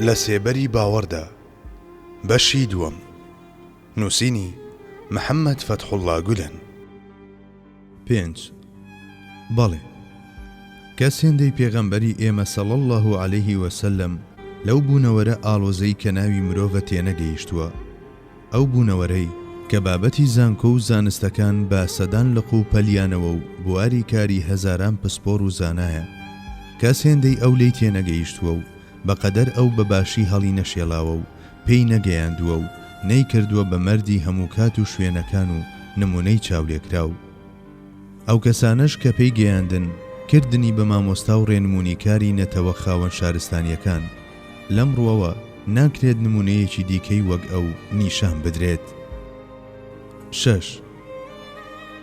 لە سێبەری باوەڕدا بەشی دووەم. نووسینی محەممەد فەتحوڵڵا گولەن. 5. بەڵێ، کەس هێندەی پێغەمبەری ئێمە سەڵی الله عەلەیه وسەلەم لەو بوونەوەرە ئاڵۆزەی کە ناوی مرۆڤە تێنەگەیشتووە، ئەو بوونەوەرەی کە بابەتی زانکۆ و زانستەکان بە سەدان لق و پەلیانەوە و بواری کاری هەزاران پسپۆر و زانایە، کەس هێندەی ئەو لی تێنەگەیشتووە و بەقەدەر ئەو بەباشی هەڵی نەشێڵاوە و پێی نەگەیاندووە و نەیکردووە بە مەردی هەموو کات و شوێنەکان و نمونەی چاولێکراو. ئەو کەسانەش کە پێی گەیاندن کردنی بە مامۆستا و ڕێنمونیکاری نەتەوە خاوەن شارستانیەکان، لەم ڕوەوە ناکرێت نمونەیەکی دیکەی وەک ئەو نیشان بدرێت. 6.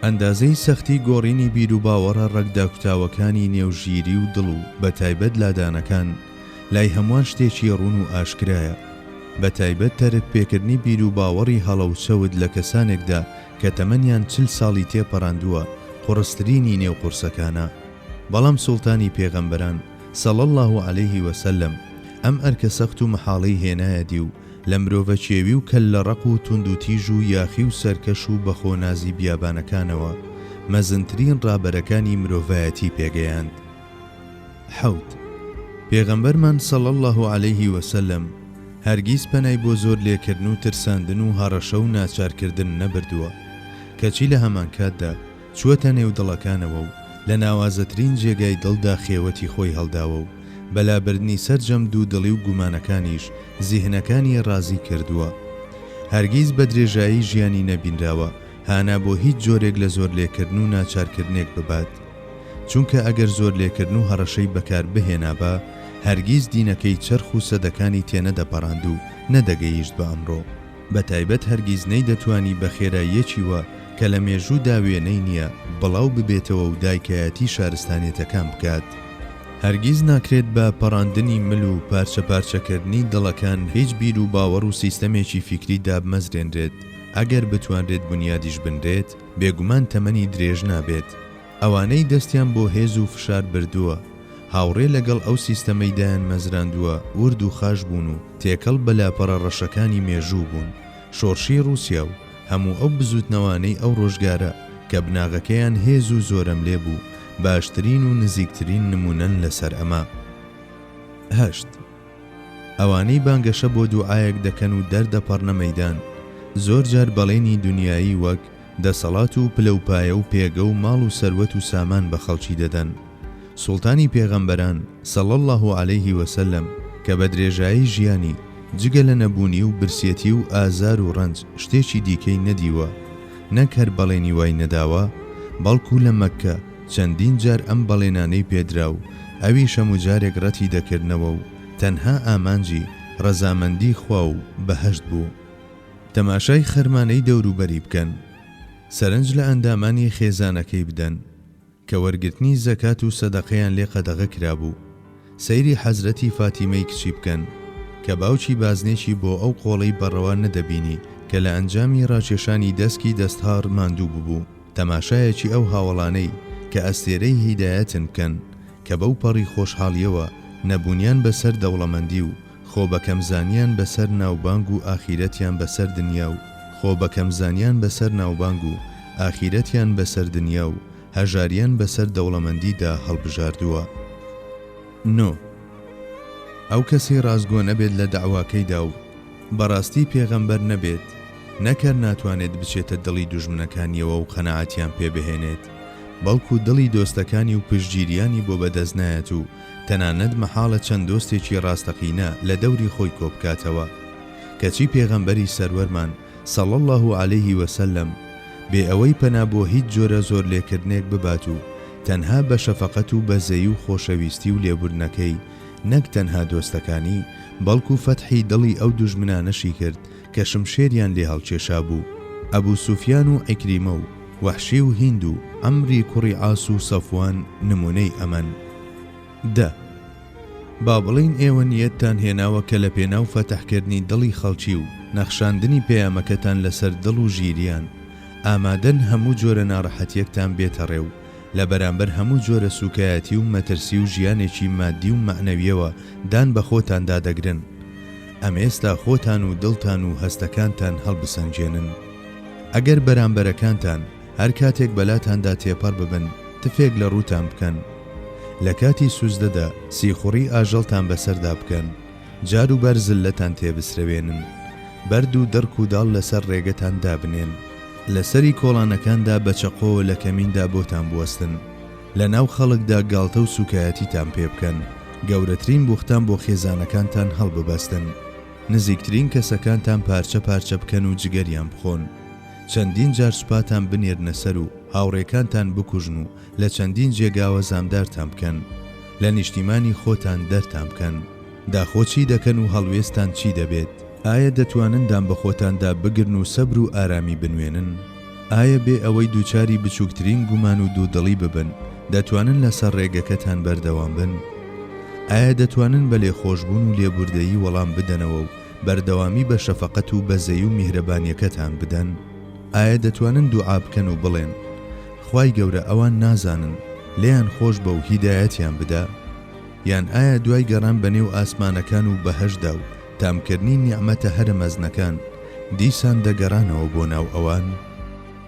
ئەندازەی سەختی گۆڕینی بیر و باوەڕە ڕەگداکوتاوەکانی نێوژیری و دڵ و بە تایبەت لادانەکان لای هەمووان شتێکی ڕوون و ئاشکرایە، بە تایبەت تەرک پێکردنی بیر و باوەڕی هەڵە و چەوت لە کەسانێکدا کە تەمەنیان 40 ساڵی تێپەڕاندووە قوڕسترینی نێو قورسەکانە. بەڵام سوڵتانی پێغەمبەران سەڵی الله عەلەیه وسەلەم ئەم ئەرکە سەخت و مەحاڵەی هێنایەدی و لە مرۆڤە چێوی و کەل لە ڕق و توند و تیژ و یاخی و سەرکەش و بەخۆنازی بیابانەکانەوە مەزنترین ڕابەرەکانی مرۆڤایەتی پێگەیاند. 7. پێغەمبەرمان سەڵی الله عەلەیه وسەلەم هەرگیز پەنای بۆ زۆر لێکردن و ترساندن و هەڕەشە و ناچارکردن نەبردووە، کەچی لە هەمان کاتدا چووەتە نێو دڵەکانەوە و لە ناوازەترین جێگای دڵدا خێوەتی خۆی هەڵداوە و بەلابردنی سەرجەم دوو دڵی و گومانەکانیش زیهنەکانی ڕازی کردووە. هەرگیز بە درێژایی ژیانی نەبینراوە هانا بۆ هیچ جۆرێک لە زۆر لێکردن و ناچارکردنێک ببات، چونکە ئەگەر زۆر لێکردن و هەڕەشەی بەکار بهێنابا هەرگیز دینەکەی چرخ و سەدەکانی تێنەدەپەڕاند و نەدەگەیشت بە ئەمڕۆ. بە تایبەت هەرگیز نەیدەتوانی بە خێراییەکی وە کە لە مێژوودا وێنەی نییە بڵاو ببێتەوە و دایکایەتی شارستانیەتەکان بکات. هەرگیز ناکرێت بە پەڕاندنی مل و پارچە پارچەکردنی دڵەکان هیچ بیر و باوەڕ و سیستەمێکی فیکری دابمەزرێنرێت. ئەگەر بتوانرێت بنیادیش بنرێت بێگومان تەمەنی درێژ نابێت. ئەوانەی دەستیان بۆ هێز و فشار بردووە هاوڕێ لەگەڵ ئەو سیستەمەیدایان مەزراندووە ورد و خاش بوون و تێکەڵ بەلاپەڕە ڕەشەکانی مێژوو بوون. شۆڕشی رووسیا و هەموو ئەو بزوتنەوانەی ئەو ڕۆژگارە کە بناغەکەیان هێز و زۆرم لێ بوو باشترین و نزیکترین نمونەن لەسەر ئەمە. 8. ئەوانەی بانگەشە بۆ دوعایەک دەکەن و دەردەپەڕنە مەیدان زۆر جار بەڵێنی دنیایی وەک دەسەڵات و پلەپایە و پێگە و ماڵ و سەروەت و سامان بە خەڵکی دەدەن. سوڵتانی پێغەمبەران سەڵی الله عەلەیه وسەلەم کە بە درێژایی ژیانی جگە لە نەبوونی و برسێتی و ئازار و ڕەنج شتێکی دیکەی نەدیوە، نەک هەر بەڵێنی وای نەداوە، بەڵکو لە مەککە چەندین جار ئەم بەڵێنانەی پێدرا و ئەویش هەموو جارێک ڕەتی دەکردنەوە و تەنها ئامانجی ڕەزامەندی خوا و بەهەشت بوو. تەماشای خەرمانەی دەوروبەری بکەن، سەرنج لە ئەندامانی خێزانەکەی بدەن کە وەرگرتنی زەکات و سەدەقەیان لێ قەدەغە کرابوو. سەیری حەزرەتی فاتیمەی کچی بکەن کە باوکی بازنێکی بۆ ئەو قۆڵەی بەڕەوا نەدەبینی کە لە ئەنجامی ڕاکێشانی دەستکی دەستهار ماندوو ببوو. تەماشایەکی ئەو هاوڵانەی کە ئەستێرەی هیدایەتن بکەن کە بەو پەڕی خۆشحاڵیەوە نەبوونیان بەسەر دەوڵەمەندی و خۆ بەکەمزانیان بەسەر ناوبانگ و ئاخیرەتیان بەسەر دنیا و خۆ بەکەمزانیان بەسەر ناوبانگ و ئاخیرەتیان بەسەر دنیا و هەژاریان بەسەر دەوڵەمەندیدا هەڵبژاردووە. 9. ئەو کەسی ڕازگۆ نەبێت لە داواکەیدا و بەڕاستی پێغەمبەر نەبێت، نەکەر ناتوانێت بچێتە دڵی دوژمنەکانیەوە و قەنەعەتیان پێبهێنێت، بەڵکو دڵی دۆستەکانی و پشتگیریانی بۆ بەدەست نایەت و تەنانەت مەحاڵە چەند دۆستێکی ڕاستەقینە لە دەوری خۆی کۆبکاتەوە. کەچی پێغەمبەری سەروەرمان سەڵی الله عەلەیه وسەلەم بێ ئەوەی پەنا بۆ هیچ جۆرە زۆر لێکردنێک ببات و تەنها بە شەفەقەت و بەزەیی و خۆشەویستی و لێبوردنەکەی نەک تەنها دۆستەکانی بەڵکو فەتحی دڵی ئەو دوژمنانەشی کرد کە شمشێریان لێ هەڵکێشا بوو. ئەبوو سوفیان و عیکریمە و وەحشی و هیند و ئەمری کوڕی عاس و سەفوان نمونەی ئەمەن. 10. با بڵین ئێوە نیەتتان هێناوە کە لە پێناو فەتحکردنی دڵی خەڵکی و نەخشاندنی پەیامەکەتان لەسەر دڵ و ژیریان ئامادەن هەموو جۆرە ناڕەحەتیەکتان بێتە ڕێو لە بەرامبەر هەموو جۆرە سوکایەتی و مەترسی و ژیانێکی مادی و معنەویەوە دان بە خۆتان دادەگرن. ئەم ئێستا خۆتان و دڵتان و هەستەکانتان هەڵبسەنجێنن. ئەگەر بەرامبەرەکانتان هەر کاتێک بەلاتاندا تێپەڕ ببن تفێک لە ڕووتان بکەن، لە کاتی سوزدەدا سیخوڕی ئاژەڵتان بەسەردا بکەن، جار و بەر زلەتان تێبسرەوێنن، بەرد و دەرک و داڵ لەسەر ڕێگەتان دابنێن، لەسەری کۆڵانەکاندا بە چەقۆ لە کەمیندا بۆتان بوەستن، لە ناو خەڵکدا گاڵتە و سوکایەتیتان پێ بکەن، گەورەترین بوختان بۆ خێزانەکانتان هەڵببەستن، نزیکترین کەسەکانتان پارچە پارچە بکەن و جگەریان بخۆن، چەندین جار سوپاتان بنێرنە سەر و هاوڕێکانتان بکوژن و لە چەندین جێگاوە زامدارتان بکەن، لە نیشتیمانی خۆتان دەرتان بکەن، داخۆچی دەکەن و هەڵوێستان چی دەبێت؟ ئایا دەتوانن دام بە خۆتاندا بگرن و سەبر و ئارامی بنوێنن؟ ئایا بێ ئەوەی دووچاری بچووکترین گومان و دوودڵی ببن دەتوانن لەسەر ڕێگەکەتان بەردەوام بن؟ ئایا دەتوانن بە لێخۆشبوون و لێبوردەیی وەڵام بدەنەوە و بەردەوامی بە شەفەقەت و بەزەی و میهرەبانیەکەتان بدەن؟ ئایا دەتوانن دوعا بکەن و بڵێن خوای گەورە ئەوان نازانن لێیان خۆش بە و هیدایەتیان بدا؟ یان ئایا دوای گەڕان بەنێو ئاسمانەکان و بەهەشدا و تامکردنی نیعمەتە هەرە مەزنەکان دیسان دەگەڕانەوە بۆ ناو ئەوان؟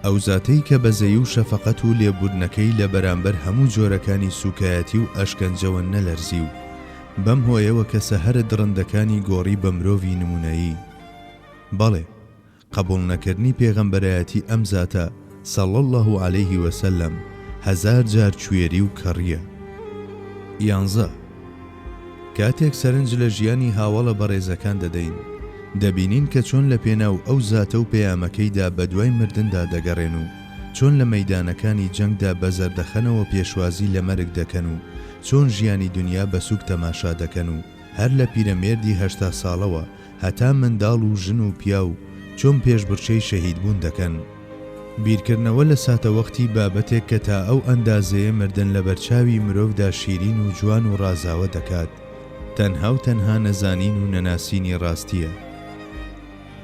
ئەو زاتەی کە بەزەی و شەفەقەت و لێبوردنەکەی لە بەرامبەر هەموو جۆرەکانی سوکایەتی و ئەشکەنجەوە نەلەرزی و بەم هۆیەوە کە سەهرە درڕندەکانی گۆڕی بە مرۆڤی نمونەیی. بەڵێ، قبول نەکردنی پێغەمبەرایەتی ئەم زاتە صلی الله عليه وسلم 1000 جار کوێری و کەڕیە. 11. کاتێک سەرنج لە ژیانی هاوڵە بەڕێزەکان دەدەین دەبینین کە چۆن لە پێناو ئەو زاتە و پەیامەکەیدا بە دوای مردندا دەگەڕێن و چۆن لە مەیدانەکانی جەنگدا بەزەر دەخەنەوە پێشوازی لە مەرگ دەکەن و چۆن ژیانی دنیا بە سوک تەماشا دەکەن و هەر لە پیرەمێردی 80 ساڵەوە هەتا منداڵ و ژن و پیا و چۆن پێشبڕچەی شەهیدبوون دەکەن. بیرکردنەوە لە ساتەوەختی بابەتێک کە تا ئەو ئەندازەیە مردن لە بەرچاوی مرۆڤدا شیرین و جوان و ڕازاوە دەکات، تەنها و تەنها نەزانین و نەناسینی ڕاستیە.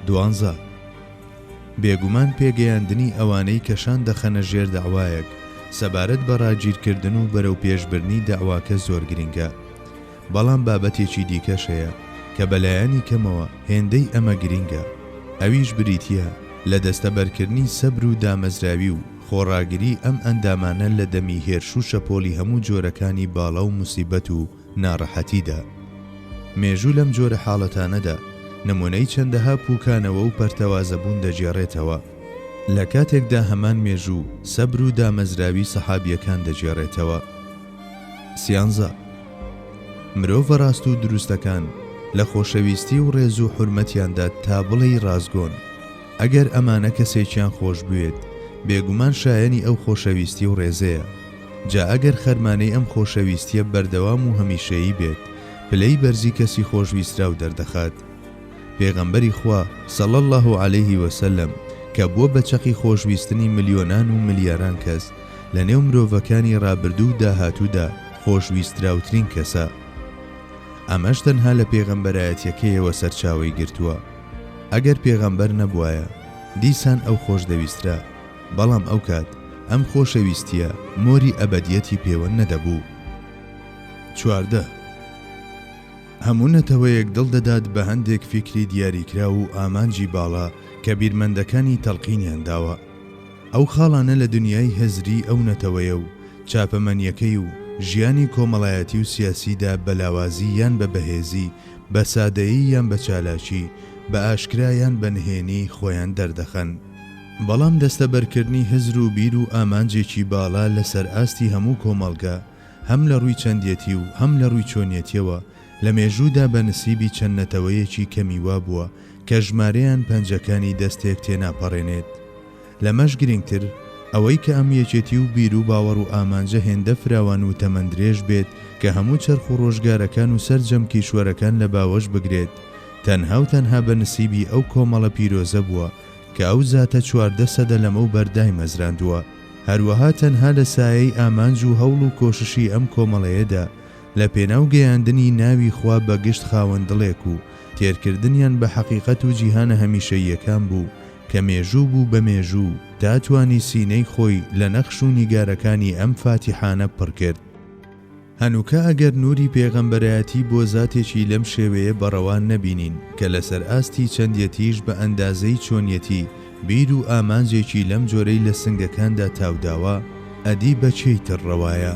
12. بێگومان پێگەیاندنی ئەوانەی کەشان دەخەنە ژێر داوایەک سەبارەت بە ڕاگیرکردن و بەرەو پێشبرنی داواکە زۆر گرنگە، بەڵام بابەتێکی دیکەش هەیە کە بەلایانی کەمەوە هێندەی ئەمە گرنگە، ئەویش بریتیە لە دەستەبەرکردنی سەبر و دامەزراوی و خۆڕاگری ئەم ئەندامانە لە دەمی هێرش و شەپۆلی هەموو جۆرەکانی باڵا و موسیبەت و ناڕەحەتیدا. مێژوو لەم جۆرە حاڵەتانەدا نمونەی چەندەها پوکانەوە و پەرتەوازەبوون دەجێڕێتەوە، لە کاتێکدا هەمان مێژوو سەبر و دامەزراوی سەحابیەکان دەجێڕێتەوە. 13. مرۆڤ ڕاست و دروستەکان لە خۆشەویستی و ڕێز و حورمەتیاندا تا بڵێی ڕازگۆن، ئەگەر ئەمانە کەسێکیان خۆش بوێت بێگومان شایەنی ئەو خۆشەویستی و ڕێزەیە، جا ئەگەر خەرمانەی ئەم خۆشەویستیە بەردەوام و هەمیشەیی بێت پلەی بەرزی کەسی خۆشویسترا و دەردەخات. پێغەمبەری خوا صلی الله عليه وسلم کە بووە بە چەقی خۆشویستنی ملیۆنان و ملیاران کەس لە نێو مرۆڤەکانی ڕابردوو و داهاتوودا خۆشویستراوترین کەسە. ئەمەش تەنها لە پێغەمبەرایەتیەکەیەوە سەرچاوەی گرتووە. ئەگەر پێغەمبەر نەبوایە دیسان ئەو خۆش دەویسترا، بەڵام ئەو کات ئەم خۆشەویستیە مۆری ئەبەدیەتی پێوە نەدەبوو. 14. هەموو نەتەوەیەک دڵ دەدات بە هەندێک فیکری دیاریکرا و ئامانجی باڵا کە بیرمەندەکانی تەڵقینیان داوە. ئەو خاڵانە لە دنیای هەزری ئەو نەتەوەیە و چاپەمەنیەکەی و ژیانی کۆمەڵایەتی و سیاسیدا بەلاوازی یان بە بەهێزی، بە سادەیی یان بە چالاکی، بە ئاشکرا یان بە نهێنی خۆیان دەردەخەن. بەڵام دەستەبەرکردنی هزر و بیر و ئامانجێکی باڵا لەسەر ئاستی هەموو کۆمەڵگە هەم لە ڕووی چەندێتی و هەم لە ڕووی چۆنیەتیەوە لە مێژوودا بە نسیبی چەند نەتەوەیەکی کەمی وا بووە کە ژمارەیان پەنجەکانی دەستێک تێناپەڕێنێت. لەمەش گرنگتر ئەوەی کە ئەم یەکێتی و بیر و باوەڕ و ئامانجە هێندە فراوان و تەمەندرێژ بێت کە هەموو چەرخ و ڕۆژگارەکان و سەرجەم کیشوەرەکان لە باوەش بگرێت، تەنها و تەنها بە نسیبی ئەو کۆمەڵە پیرۆزە بووە کە ئەو زاتە 14 سەدە لەمە و بەردای مەزراندووە. هەروەها تەنها لە سایەی ئامانج و هەوڵ و کۆششی ئەم کۆمەڵەیەدا لە پێناو گەیاندنی ناوی خوا بە گشت خاوەندڵێک و تێرکردنیان بە حەقیقەت و جیهانە هەمیشەییەکان بوو کە مێژوو بوو بە مێژوو داتوانی سینەی خۆی لە نەخش و نیگارەکانی ئەم فاتیحانە پڕ کرد. هەنووکە ئەگەر نووری پێغەمبەرایەتی بۆ زاتێکی لەم شێوەیە بەڕەوان نەبینین کە لەسەر ئاستی چەندەتیش بە ئەندازەی چۆنیەتی بیر و ئامانجێکی لەم جۆرەی لە سنگەکاندا تاوداوە ئەدی بە چێی تر ڕەوایە